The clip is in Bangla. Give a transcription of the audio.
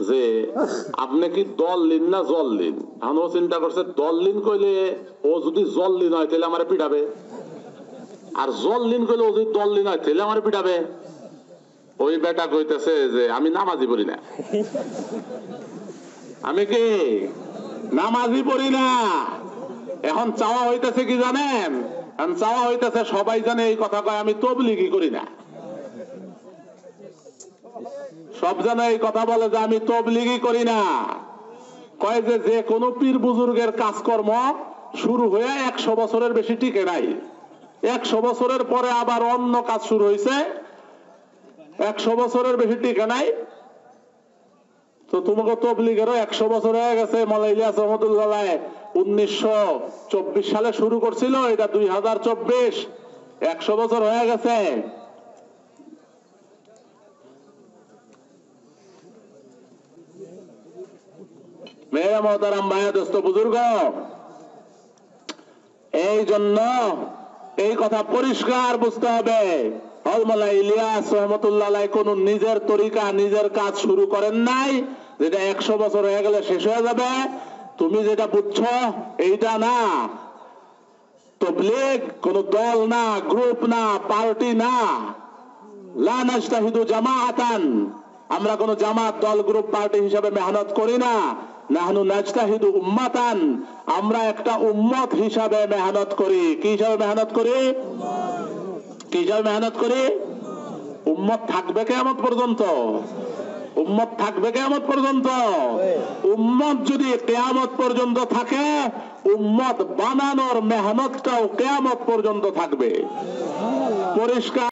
যে আপনি কি দল লিন না জল লিন। এখন ও চিন্তা করছে দল লিন কইলে ও যদি জল লিন হয় তাহলে আমার পিটাবে, আর জল লিন কইলে ও যদি দল লিন হয় তাহলে আমার পিটাবে। ওই বেটা কইতেছে যে আমি নামাজি পড়ি না। আমি কি নামাজি পড়ি না। এখন চাওয়া হইতেছে কি জানেন, এখন চাওয়া হইতেছে সবাই জানে এই কথা কয় আমি তবলিগি করি না। সব জানে এই কথা বলে যে আমি তবলিগি করি না। কয় যে যে কোনো পীর বুজুর্গের কাজকর্ম শুরু হয়ে 100 বছরের বেশি টিকে নাই, 100 বছরের পরে আবার অন্য কাজ শুরু হয়েছে, 100 বছরের বেশি টিকে নাই। তো তোমাকে তবলিগেরও 100 বছর হয়ে গেছে। মাওলানা ইলিয়াস রহমতুল্লাহ 1924 সালে শুরু করছিল, এটা 2024, 100 বছর হয়ে গেছে। মেরে মোহতারাম ভাইয়া দোস্ত বুজুর্গ, এই জন্য এই কথা পরিষ্কার বুঝতে হবে, মাওলানা ইলিয়াস রহমতুল্লাহ কোন নিজের তরিকা নিজের কাজ শুরু করেন নাই যেটা 100 বছর হয়ে গেলে শেষ হয়ে যাবে। তুমি যেটা বুঝছো এইটা না। তাবলীগ কোন দল না, গ্রুপ না, পার্টি না। লা নাজতাহিদু জামাআতান, আমরা কোন জামাত দল গ্রুপ পার্টি হিসাবে মেহনত করি না। নাহনু নাজতাহিদু উম্মাতান, আমরা একটা উম্মত হিসাবে মেহনত করি। কি হিসাবে মেহনত করি? কি হিসাবে মেহনত করি? উম্মত থাকবে কিয়ামত পর্যন্ত, উম্মত থাকবে কিয়ামত পর্যন্ত। উম্মত যদি কিয়ামত পর্যন্ত থাকে, উম্মত বানানোর মেহনতটাও কিয়ামত পর্যন্ত থাকবে। পরিষ্কার।